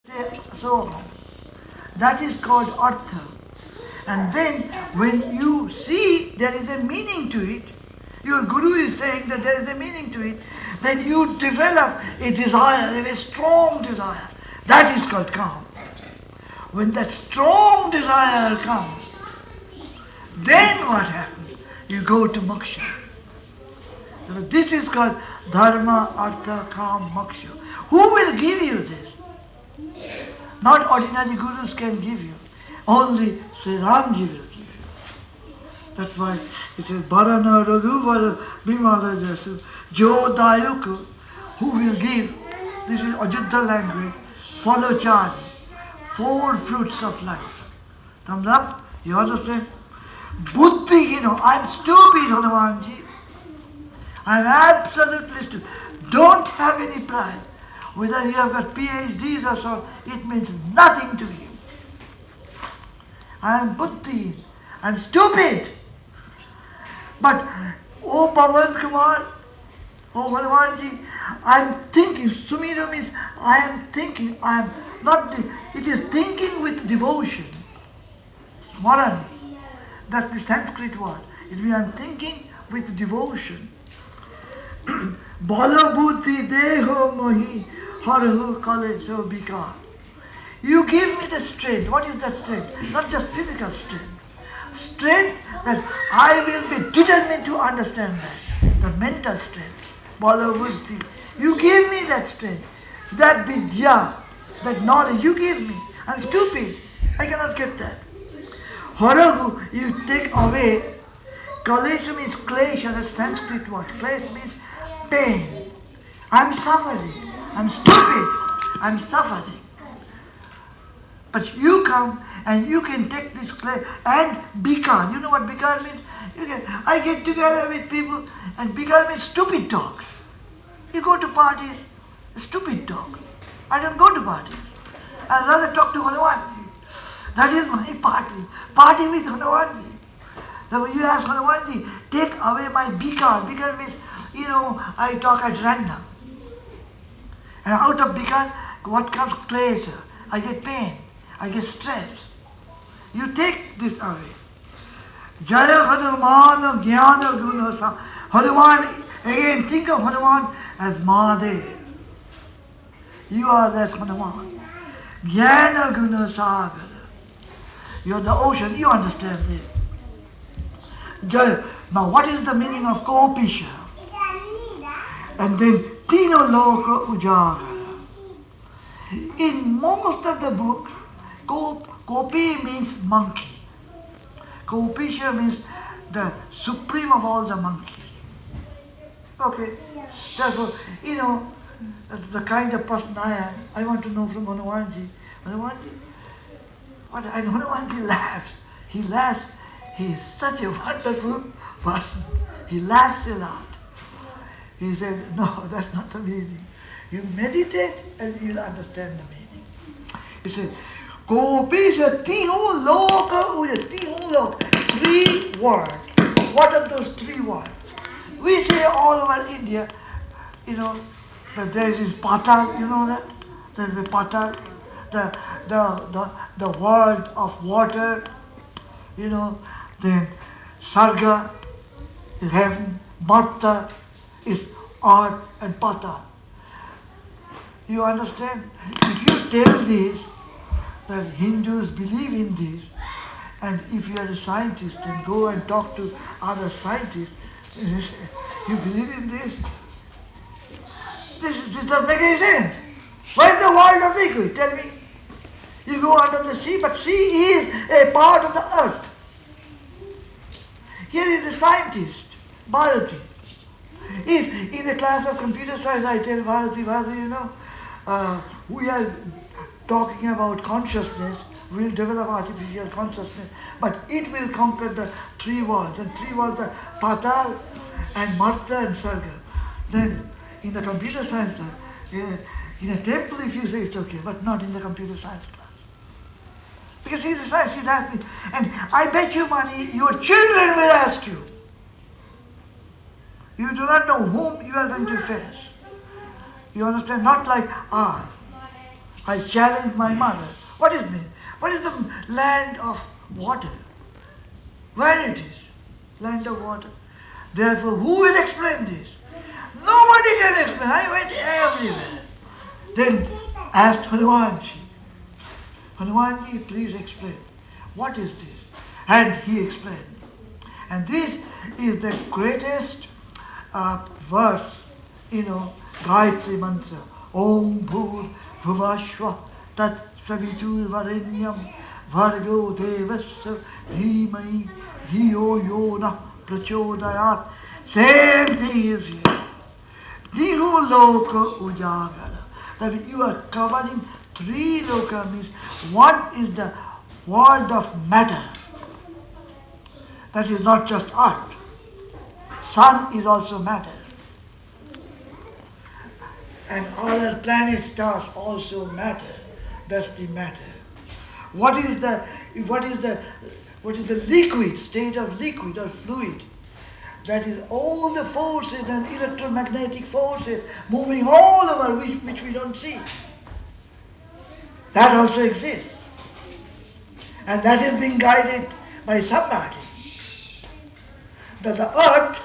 So that is called artha. And then when you see there is a meaning to it, your guru is saying that there is a meaning to it, then you develop a desire, a strong desire. That is called calm. When that strong desire comes, then what happens? You go to moksha. So this is called dharma, artha, kam, moksha. Who will give you this? Not ordinary gurus can give you. Only Sri Ramji will give you. That's why it says, Bharana Raghuvar Bimala Jasu, Jo Dayuku, who will give, this is Ajudha language, follow charge, 4 fruits of life. Thumbs up? You understand? Buddhi, I'm stupid, Hanumanji. I'm absolutely stupid. Don't have any pride. Whether you have got PhDs or so, it means nothing to you. I am buddhi. I'm stupid. But, oh Pavan Kumar, oh Hanumanji, I'm thinking. Sumira means I am thinking. I am not. It is thinking with devotion. Smaran. That's the Sanskrit word. It means I am thinking with devotion. Bala buddhi deho mohi harahu kale so bikar. You give me the strength. What is that strength? Not just physical strength. Strength that I will be determined to understand that. The mental strength. Bala buddhi. You give me that strength. That vidya, that knowledge you give me. I'm stupid. I cannot get that. Harahu, you take away. Kalesha means klesha, that's Sanskrit word. Klesha means pain. I'm suffering. I'm stupid. I'm suffering. But you come and you can take this clay and bikar. You know what bikar means? I get together with people and bikar means stupid talks. You go to parties, stupid talk. I don't go to parties. I'd rather talk to Hanumanji. That is my party. Party with Hanumanji. So when you ask Hanumanji, take away my bikar. Bikar means, I talk at random. And out of bikar, what comes? Klesha. I get pain. I get stress. You take this away. Jaya Hanuman Jnana Guna Sa. Hanuman, again think of Hanuman as Mahadev. You are that Hanuman. Jnana Guna Sagar. You are the ocean. You understand this. Jaya. Now what is the meaning of Kopisha? And then Tino Loka Ujagara. In most of the books, Kopi means monkey. Kopisha means the supreme of all the monkeys. Okay? Therefore, the kind of person I am, I want to know from Hanumanji. Hanumanji, and Hanumanji laughs. He laughs. He is such a wonderful person. He laughs a lot. He said, no, that's not the meaning. You meditate and you'll understand the meaning. He said, Kopisha tihu loka uja. Tihu loka. 3 words. What are those 3 words? We say all over India, that there is patal, you know that? There is the patal, the world of water, then sarga is heaven, marta is earth and patal. You understand? If you tell this, that Hindus believe in this, and if you are a scientist and go and talk to other scientists, you believe in this? This doesn't make any sense. Where is the world of liquid? Tell me. You go under the sea, but sea is a part of the earth. Here is the scientist, Bharati. If in the class of computer science I tell Bharati, we are talking about consciousness, we'll develop artificial consciousness, but it will conquer the 3 worlds, and 3 worlds are Patal and Marta and Sarga. Then in the computer science class, in a temple if you say it's okay, but not in the computer science class. Because he's a science, he'll ask me, and I bet you money, your children will ask you. You do not know whom you are going to face. You understand? Not like ours. I challenge my mother. What is it? What is the land of water? Where it is? Land of water. Therefore, who will explain this? Nobody can explain. I went everywhere. Then asked Hanumanji, Hanumanji, please explain. What is this? And he explained. And this is the greatest verse, Gayatri Mantra. Om Bhur Bhuvashva Tat Savitur Varenyam Bhargo Devasya Dhimai Dhiyo Yona Prachodayat. Same thing is here. Dihu Loka Ujagara. That you are covering three loka means one is the world of matter. That is not just earth. Sun is also matter. And other planets, stars also matter. That's the matter. What is the liquid, state of liquid or fluid? That is all the forces and electromagnetic forces moving all over which we don't see. That also exists. And that is being guided by somebody. That the earth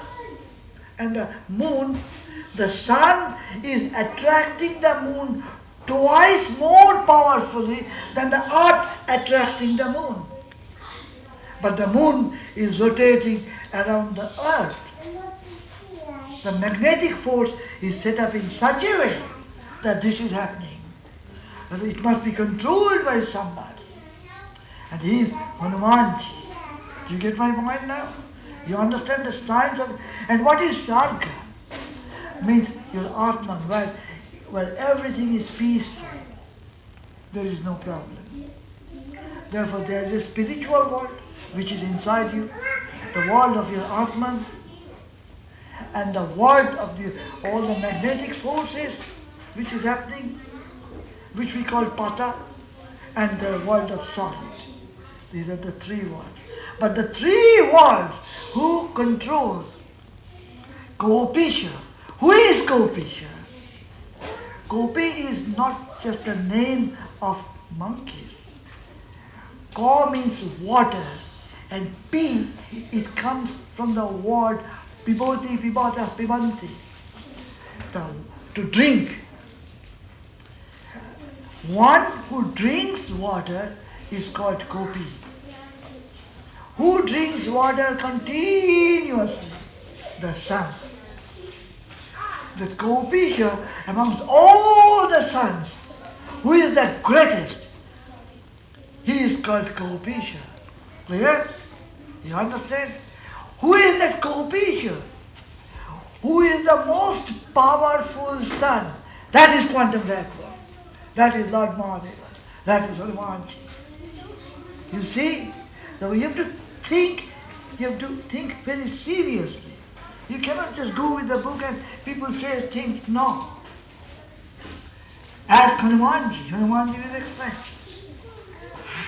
and the moon, the sun is attracting the moon twice more powerfully than the earth attracting the moon. But the moon is rotating around the earth. The magnetic force is set up in such a way that this is happening. That it must be controlled by somebody. And he is Hanumanji. Do you get my point now? You understand the science of it? And what is Sarga? Means your Atman, where everything is peaceful. There is no problem. Therefore there is a spiritual world which is inside you, the world of your Atman, and the world of all the magnetic forces which is happening, which we call Pata, and the world of solid. These are the three worlds. But the three worlds, who controls? Gopisha. Who is Gopisha? Gopi is not just a name of monkeys. Go means water, and P, it comes from the word piboti, pibata, pibanti, to drink. One who drinks water is called Gopi. Who drinks water continuously? The sun. The Gopisha amongst all the suns, who is the greatest? He is called Gopisha. Clear? You understand? Who is that Gopisha? Who is the most powerful sun? That is quantum backward. That is Lord Mahadeva. That is Hanumanji. You see? Now you have to think very seriously. You cannot just go with the book and people say things. No. Ask Hanumanji. Hanumanji will explain.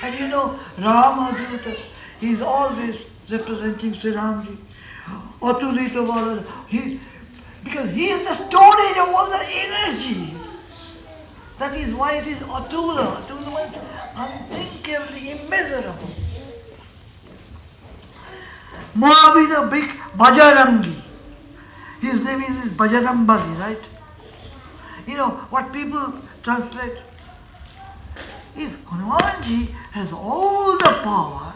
And Ramaduta, he is always representing Sri Ramji. Atulita Vara, because he is the storage of all the energy. That is why it is Atula. Atula means unthinkably immeasurable. Mahavira big Bajarangi. His name is Bajarambali, right? What people translate? If Hanumanji has all the power,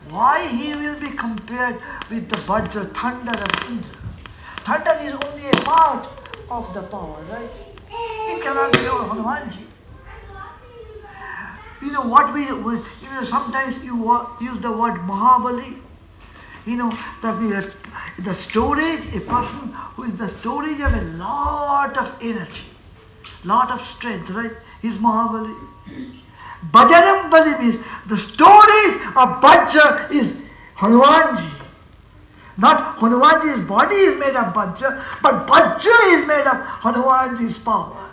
why he will be compared with the Vajra, thunder of Indra? Thunder is only a part of the power, right? It cannot be all Hanumanji. Sometimes you use the word Mahabali. That we have the storage, a person who is the storage of a lot of energy, lot of strength, right? He's Mahabali. Bajarambali means the storage of Vajra is Hanumanji. Not Hanumanji's body is made of Vajra, but Vajra is made of Hanumanji's power.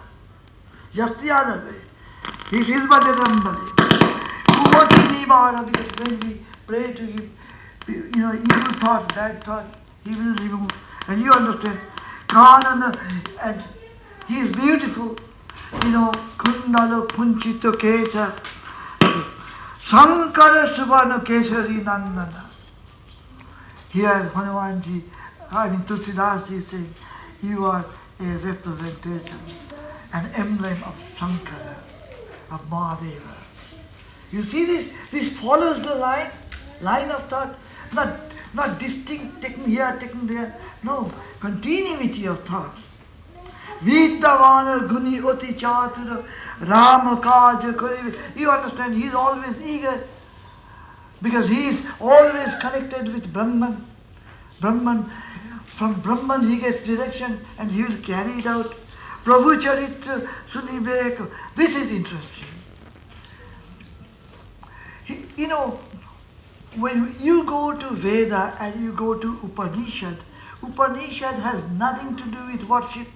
Just the other way. This is Bajarambali. Because when we pray to him, evil thought, bad thought, he will remove. And you understand, and he is beautiful. Kundalo Punchito Kesa, Sankara Subhano Kesari Nandana. Here Hanumanji, Tulsidas is saying, you are a representation, an emblem of Sankara, of Mahadeva. You see this? This follows the line of thought, not distinct, taken here, taken there. No, continuity of thoughts. Vitavana Guni Oti Chatura Rama Kaja Karive. You understand, he is always eager because he is always connected with Brahman. From Brahman he gets direction and he will carry it out. Prabhu Charitra Sunibek. This is interesting. When you go to Veda and you go to Upanishad has nothing to do with worship,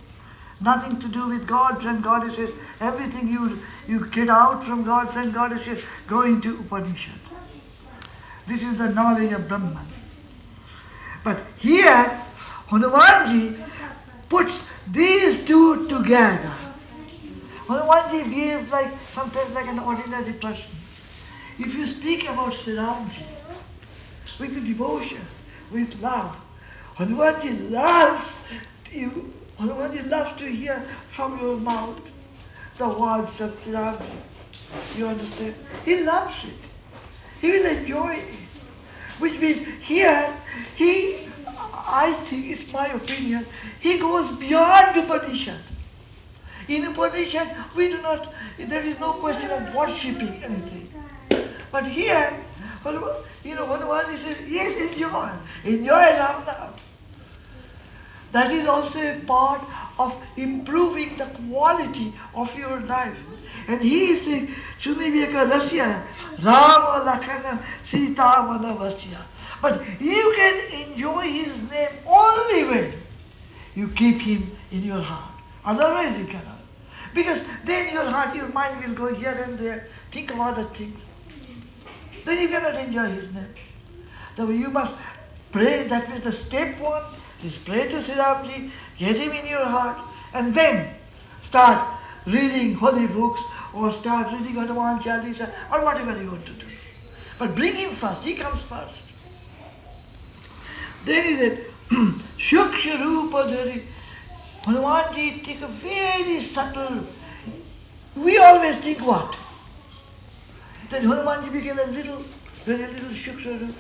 nothing to do with gods and goddesses. Everything you get out from gods and goddesses, go into Upanishad. This is the knowledge of Brahman. But here, Hanumanji puts these two together. Hanumanji behaves sometimes like an ordinary person. If you speak about Sri Ramji with devotion, with love, Hanumanji loves you. Hanumanji loves to hear from your mouth the words of Sri Ramji. You understand? He loves it. He will enjoy it. Which means here, I think, it's my opinion, he goes beyond Upanishad. In Upanishad, there is no question of worshipping anything. But here, Hanuman says, yes, enjoy Ram now. That is also a part of improving the quality of your life. And he is saying, Suniveka Rasya, Rama Lakhana Sita Manavasya. But you can enjoy his name only when you keep him in your heart. Otherwise you cannot. Because then your mind will go here and there, think of other things. Then you cannot enjoy his name. So you must pray. That means the step one is pray to Sri Ramji, get him in your heart, and then start reading holy books or start reading Hanuman Chalisa or whatever you want to do. But bring him first. He comes first. Then he said, Shuksha Rupa Dhari. Hanumanji take a very subtle. We always think what? That Hanumanji became very little Shuksha Rupa.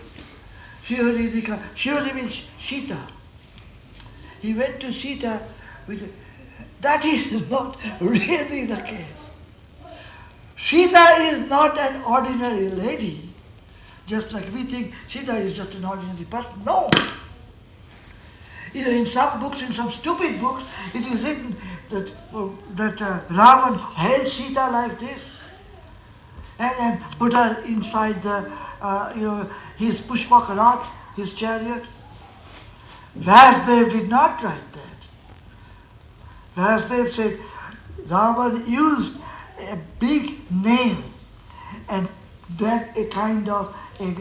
Shivali means Sita. He went to Sita with. That is not really the case. Sita is not an ordinary lady. Just like we think Sita is just an ordinary person. No. In some books, in some stupid books, it is written that Ravan held Sita like this and put her inside his Pushpakarat, his chariot. Vasudev did not write that. Vasudev said Ravan used a big nail and dug a kind of a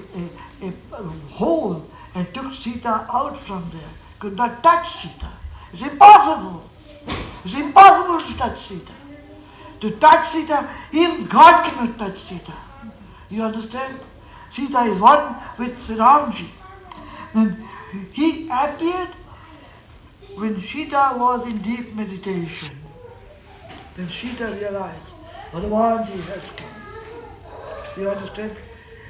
hole and took Sita out from there. Could not touch Sita. It's impossible. It's impossible to touch Sita. To touch Sita, even God cannot touch Sita. You understand? Sita is one with Sri Ramji. And he appeared when Sita was in deep meditation. Then Sita realized Hanumanji has come. You understand?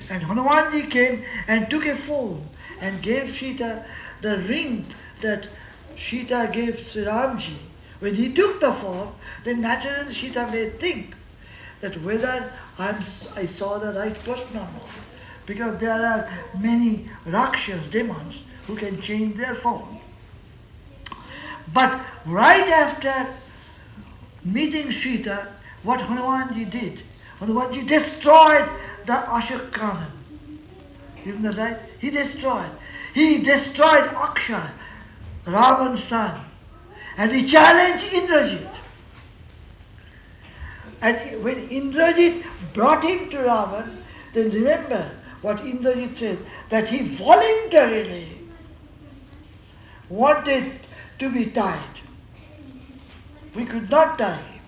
And Hanumanji came and took a form and gave Sita the ring that Sita gave Sri Ramji. When he took the form, then naturally Sita may think that whether I saw the right person or not. Because there are many Rakshas, demons, who can change their form. But right after meeting Sita, what Hanumanji did? Hanumanji destroyed the Ashokkanan. Isn't that right? He destroyed Akshay, Ravan's son. And he challenged Indrajit. And when Indrajit brought him to Ravan, then remember what Indrajit said, that he voluntarily wanted to be tied. We could not tie him.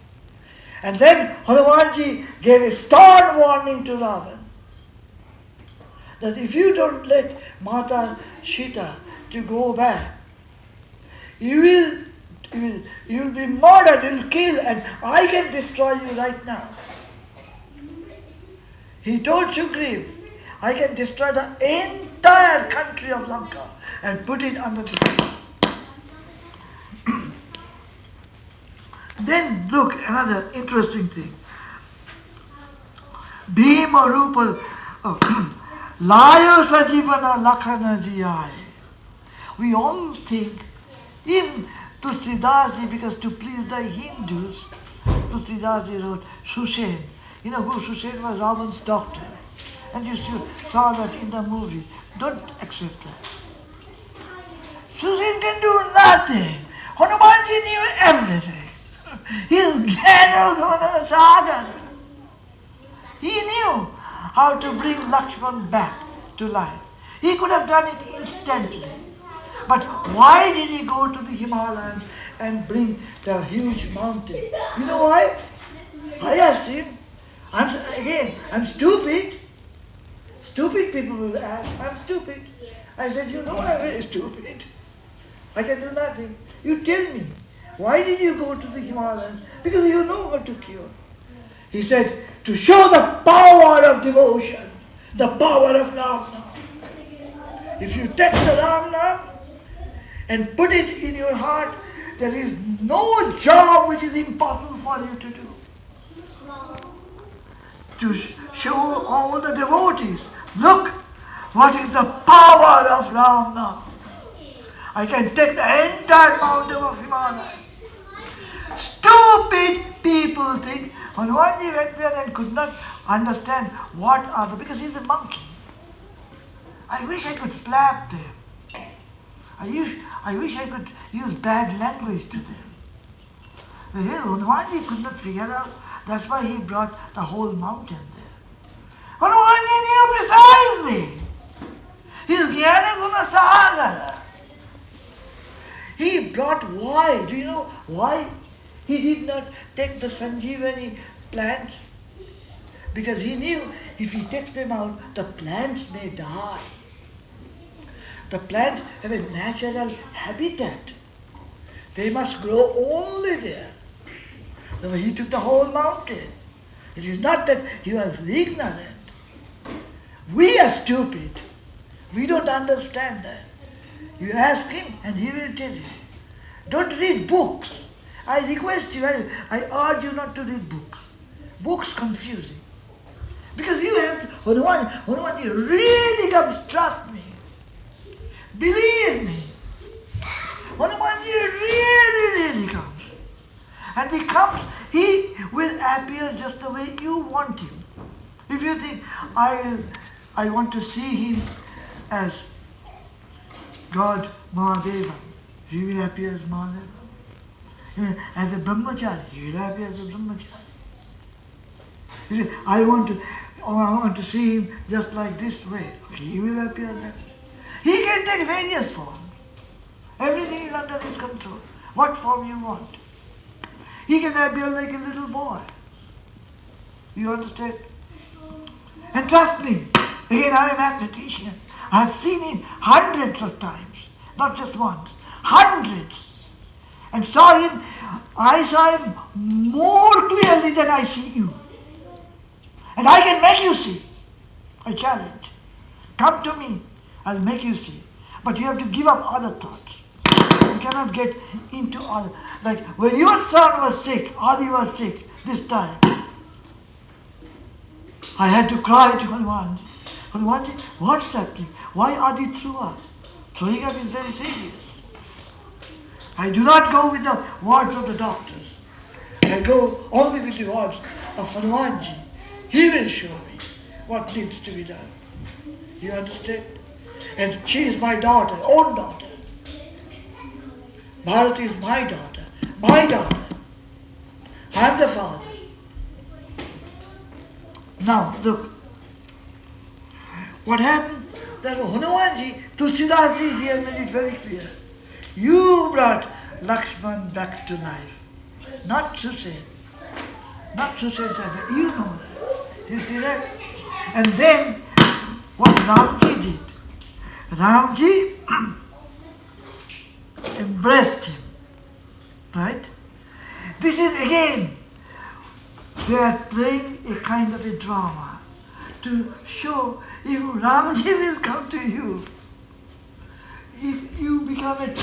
And then Hanumanji gave a stern warning to Ravan that if you don't let Mata Sita to go back, you will be murdered, you will kill, and I can destroy you right now. He told Suhrit, I can destroy the entire country of Lanka and put it under the sea. Then look, another interesting thing. Bhima Rupa Layo Sajivana Lakhana Jiyai. We all think, even Tulsidasji, because to please the Hindus, Tulsidasji wrote Susen. You know who Susen was? Ravan's doctor. And you saw that in the movie. Don't accept that. Susen can do nothing. Hanumanji knew everything. He's Gyanaguna Sagar. He knew how to bring Lakshman back to life. He could have done it instantly. But why did he go to the Himalayas and bring the huge mountain? You know why? I asked him. I'm stupid. Stupid people will ask, I'm stupid. I said, you know I'm very stupid. I can do nothing. You tell me, why did you go to the Himalayas? Because you know how to cure. He said, to show the power of devotion, the power of Ram Nam. If you take the Ram Nam and put it in your heart, there is no job which is impossible for you to do. To show all the devotees, look, what is the power of Ram Nam. I can take the entire mountain of Himalaya. Stupid people think Hanumanji went there and could not understand what are the, because he's a monkey. I wish I could slap them. I wish I could use bad language to them. Hanumanji could not figure out, that's why he brought the whole mountain there. Hanumanji knew precisely. He's Gyanaguna Sagar. He brought why? Do you know why? He did not take the Sanjeevani plants because he knew if he takes them out, the plants may die. The plants have a natural habitat. They must grow only there. So he took the whole mountain. It is not that he was ignorant. We are stupid. We don't understand that. You ask him and he will tell you. Don't read books. I request you, I urge you not to read books. Books confusing. Because you have, Hanuman really comes, trust me. Believe me. Hanumanji really comes. And he comes, he will appear just the way you want him. If you think, I want to see him as God Mahadeva, he will appear as Mahadeva. As a brahmachari, he will appear as a brahmachari. He said, I want to see him just like this way. He will appear that way. He can take various forms. Everything is under his control. What form you want. He can appear like a little boy. You understand? And trust me, again I am a mathematician. I have seen him hundreds of times, not just once, hundreds. And I saw him more clearly than I see you. And I can make you see. I challenge. Come to me, I'll make you see. But you have to give up other thoughts. You cannot get into other. Like when your son was sick, Adi was sick this time, I had to cry to Hanumanji. Hanumanji, what's happening? Why Adi threw up? Throwing up is very serious. I do not go with the words of the doctors. I go only with the words of Hanumanji. He will show me what needs to be done. You understand? And she is my daughter, own daughter. Bharati is my daughter, my daughter. I am the father. Now, look. What happened? That Hanumanji, Tulsidasji here made it very clear. You brought Lakshman back to life, not Susen. Not to say that, you know that. You see that? And then what Ramji did, Ramji embraced him. Right? This is again, they are playing a kind of a drama to show if Ramji will come to you, if you become a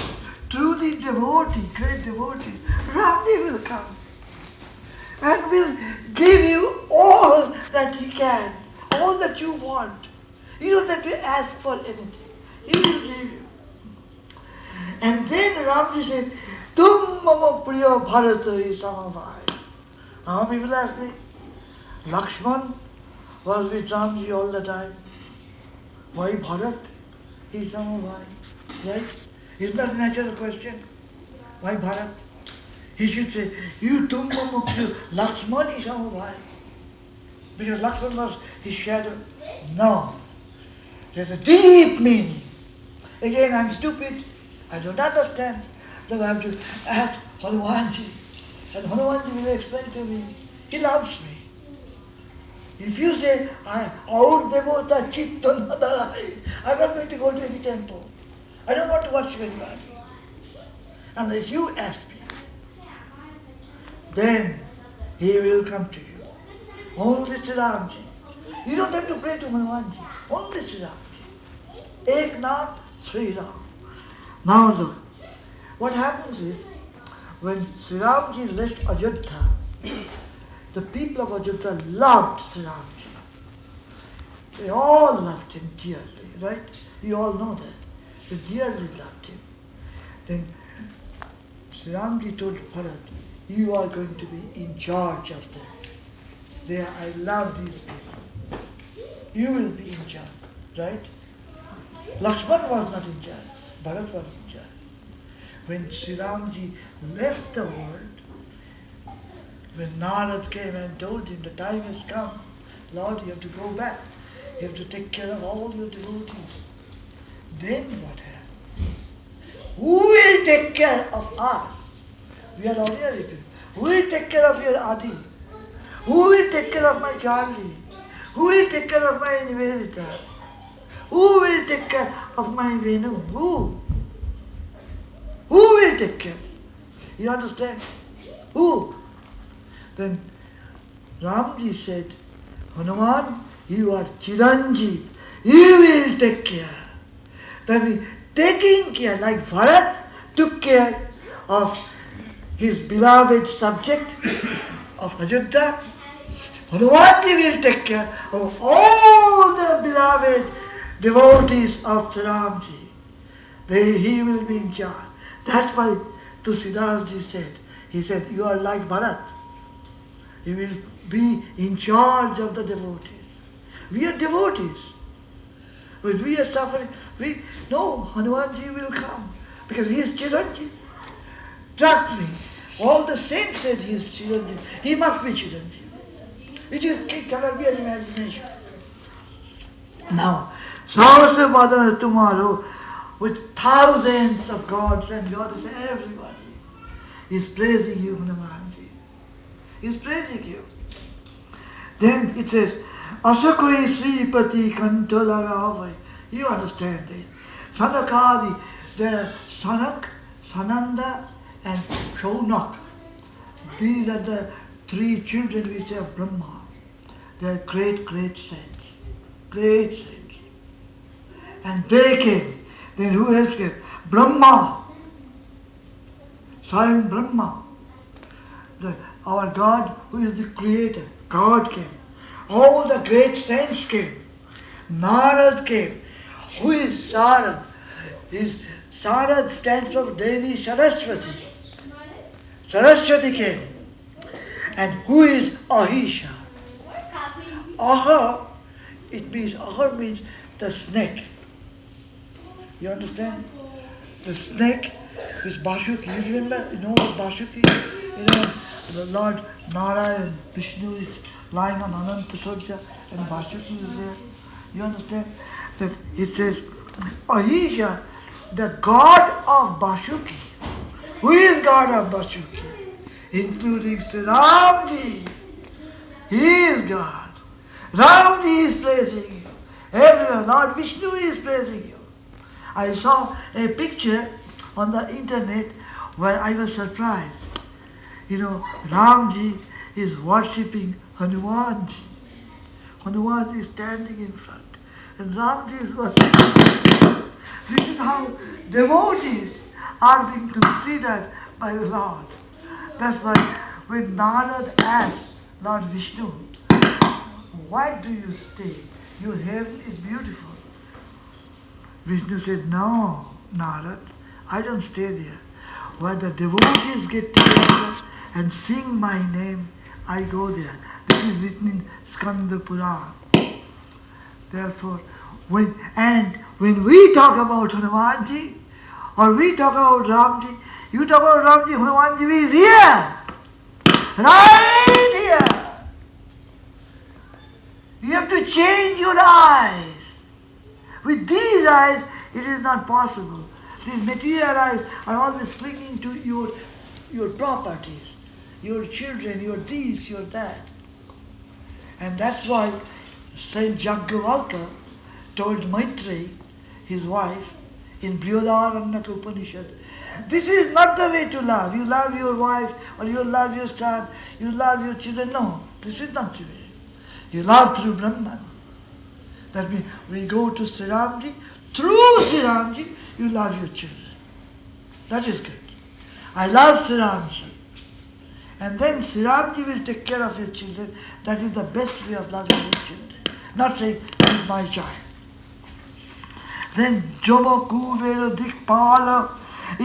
truly devotee, great devotee, Ramji will come and will give you all that he can, all that you want. You don't have to ask for anything. He will give you. And then Ramji said, Tum mama priya bharata samavai. Now people ask me, Lakshman was with Ramji all the time. Why Bharat? He samavai. Right? Isn't that a natural question? Why Bharat? He should say, you tum mama priya Lakshman is samavai. Because Lakshman was his shadow. No. There's a deep meaning. Again, I'm stupid. I don't understand. So I have to ask Hanumanji. And Hanumanji will explain to me. He loves me. If you say, Aur devota chitta nadarai, I'm not going to go to any temple. I don't want to worship anybody. Unless you ask me. Then he will come to you. Only Sri Ramji. You don't have to pray to Hanumanji. Only Sri Ramji. Ek naam Sri Ram. Now look, what happens is, when Sri Ramji left Ajodhya, the people of Ajodhya loved Sri Ramji. They all loved him dearly, right? You all know that. They dearly loved him. Then Sri Ramji told Bharat, you are going to be in charge of them. I love these people. You will be in charge, right? Lakshman was not in charge. Bharat was in charge. When Sri Ramji left the world, when Narad came and told him the time has come, Lord, you have to go back. You have to take care of all your devotees. Then what happened? Who will take care of us? We are ordinary people. Who will take care of your Adi? Who will take care of my Charlie? Who will take care of my Nivedita? Who will take care of my Venu? Who? Who will take care? You understand? Who? Then Ramji said, Hanuman, you are Chiranjeev. You will take care. That means taking care, like Bharat took care of his beloved subject of Ajodhya, Hanumanji will take care of all the beloved devotees of Sri Ramji. He will be in charge. That's why Tulsidasji said, he said, you are like Bharat. You will be in charge of the devotees. We are devotees. When we are suffering, Hanumanji will come because he is Chiranjeev. Trust me, all the saints said he is Chiranjeev. He must be Chiranjeev. It cannot be an imagination. Now, Sahasa Badana tomorrow, with thousands of gods and goddesses, everybody is praising you, Hanumanji. He is praising you. Then it says, Asakoi Sripati Kantolavai. You understand it. Sanakadi, there are Sanak, Sananda, and Shaunak. These are the three children we say of Brahma. They are great, great saints. Great saints. And they came. Then who else came? Brahma. Swayam Brahma. Our God, who is the creator. God came. All the great saints came. Narad came. Who is Sarad? Sarad stands for Devi Saraswati. Saraswati came. And who is Ahisha? Aha, Ahar means the snake. You understand? The snake is Bashuki. You remember? You know what Bashuki? The Lord Narayan, Vishnu is lying on Ananta Sajja and Bashuki is there. You understand? That it says, Ahisha, the god of Bashuki. Who is god of Bashuki? Including Sri Ramji. He is God. Ramji is praising you. Everyone, Lord Vishnu is praising you. I saw a picture on the internet where I was surprised. Ramji is worshipping Hanumanji. Hanuman is standing in front and Ramji is worshipping. This is how devotees are being considered by the Lord. That's why when Narad asked Lord Vishnu, why do you stay? Your heaven is beautiful. Vishnu said, no, Narad, I don't stay there. Where the devotees get together and sing my name, I go there. This is written in Skanda Purana. Therefore, when we talk about Hanumanji, or we talk about Ramji, you talk about Ramji, Hanumanji is here. Right here. You have to change your eyes. With these eyes, it is not possible. These material eyes are always clinging to your properties, your children, your this, your that. And that's why Saint Jagyavalkya told Maitreyi, his wife, in Brihadaranyaka Upanishad, this is not the way to love. You love your wife, or you love your son, you love your children. No, this is not the way. You love through Brahman. That means we go to Sri Ramji. Through Sri Ramji, you love your children. That is good. I love Sri Ramji. And then Sri Ramji will take care of your children. That is the best way of loving your children. Not saying, this is my child. Then Joma Kuvera Dikpala,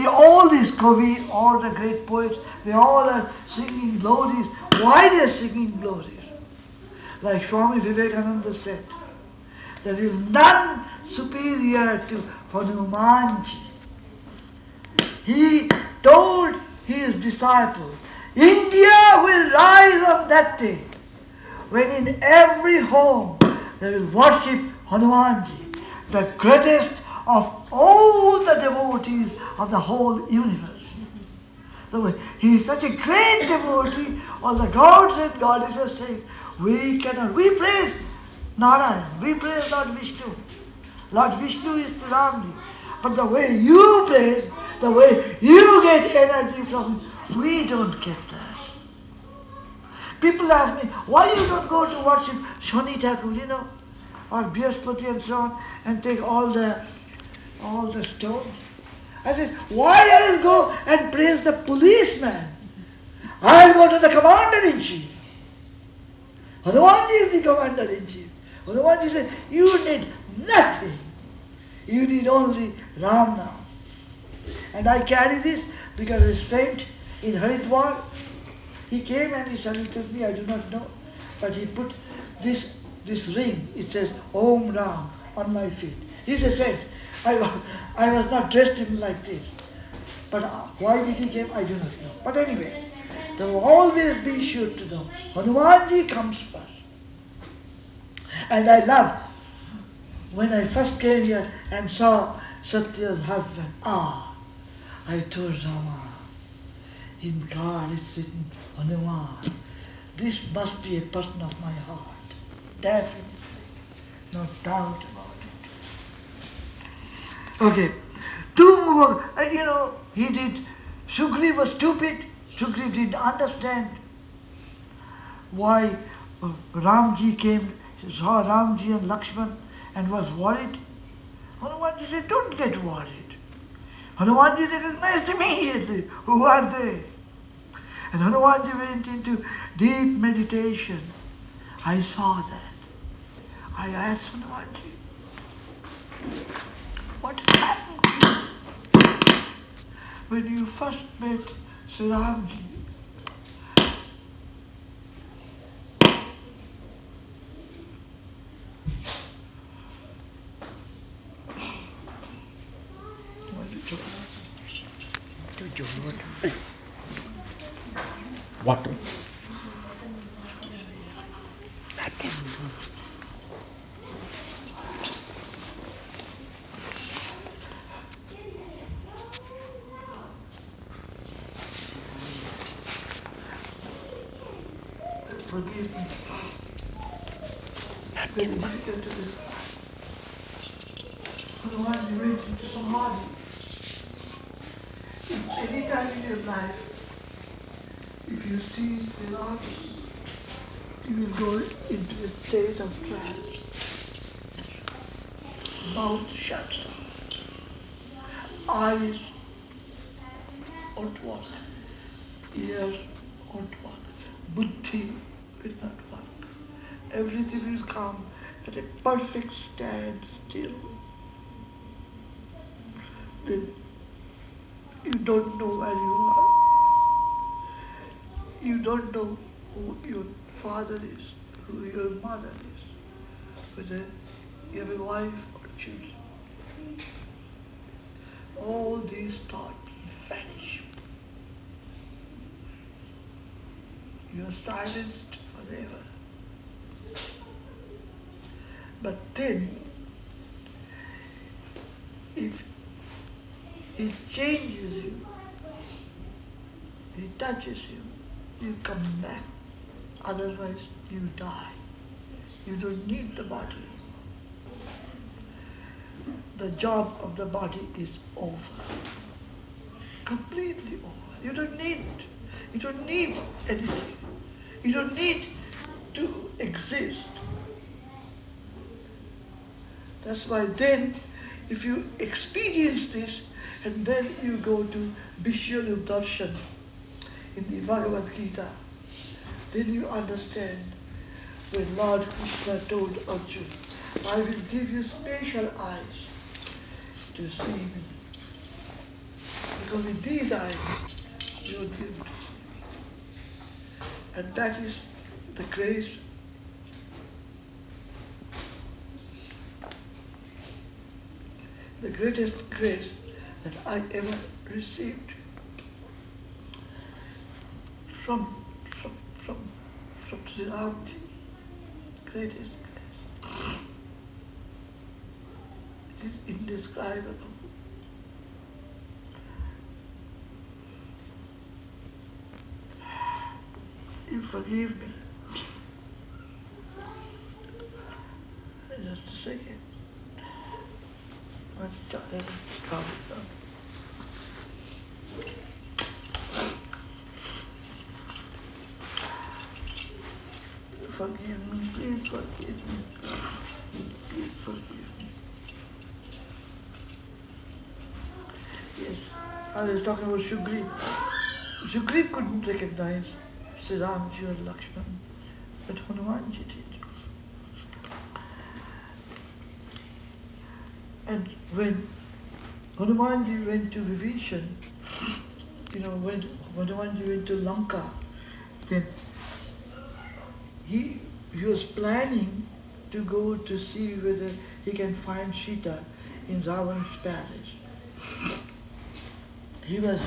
all these Kavi, all the great poets, they all are singing glories. Why they are singing glories? Like Swami Vivekananda said, there is none superior to Hanumanji. He told his disciples, India will rise on that day when in every home they will worship Hanumanji, the greatest of all the devotees of the whole universe. He is such a great devotee, all the gods and goddesses say, we praise Narayan, we praise Lord Vishnu. Lord Vishnu is the Ramji. But the way you praise, the way you get energy from him, we don't get that. People ask me, why you don't go to worship Shani Thakur, or Brihaspati and so on, and take all the stones? I said, why I'll go and praise the policeman? I'll go to the commander-in-chief. Hanumanji is the commander-in-chief. Hanumanji said, you need nothing. You need only Ram Nam. And I carry this because a saint in Haridwar, he came and he saluted me, I do not know, but he put this ring, it says Om Ram, on my feet. He's a saint. I was not dressed in like this. But why did he come, I do not know. But anyway, there will always be sure to know, Hanumanji comes first. And I love, when I first came here and saw Satya's husband, I told Rama, in God it's written Hanuman. This must be a person of my heart. Definitely. No doubt about it. Okay. Two more, he did, Suhrit was stupid. Suhrit didn't understand why Ramji came, saw Ramji and Lakshman and was worried. Hanumanji said, don't get worried. Hanumanji recognized immediately, who are they? And Hanumanji went into deep meditation. I saw that. I asked Hanumanji, what happened when you first met Sri Ramji? Water. Forgive me. very difficult to describe. Hanuman, you went into samadhi. If any time in your life, if you see Sri Ram, you will go into a state of trance. Mouth shuts, eyes won't work, ear won't work, buddhi will not work. Everything will come at a perfect standstill. Then you don't know where you are. You don't know who your father is, who your mother is, whether you have a wife or children. All these thoughts vanish. You are silenced forever. But then, if it changes you, it touches you, you come back. Otherwise, you die. You don't need the body. The job of the body is over. Completely over. You don't need it. You don't need anything. You don't need to exist. That's why then, if you experience this, and then you go to Vishnu Darshan in the Bhagavad Gita, then you understand when Lord Krishna told Arjuna, I will give you special eyes to see me. Because with these eyes, you will be able to see me. And that is the grace the greatest grace that I ever received from Sri Ramji. Greatest grace. It is indescribable. You forgive me. Just a second. Let's try to calm it down. Forgive me, please forgive me. Please forgive me. Yes, I was talking about Suhrit. Suhrit couldn't recognize Sri Ramji or Lakshman, but Hanumanji did. And when Hanumanji went to Vibhishan, when Hanumanji went to Lanka, then he was planning to go to see whether he can find Sita in Ravan's palace. He was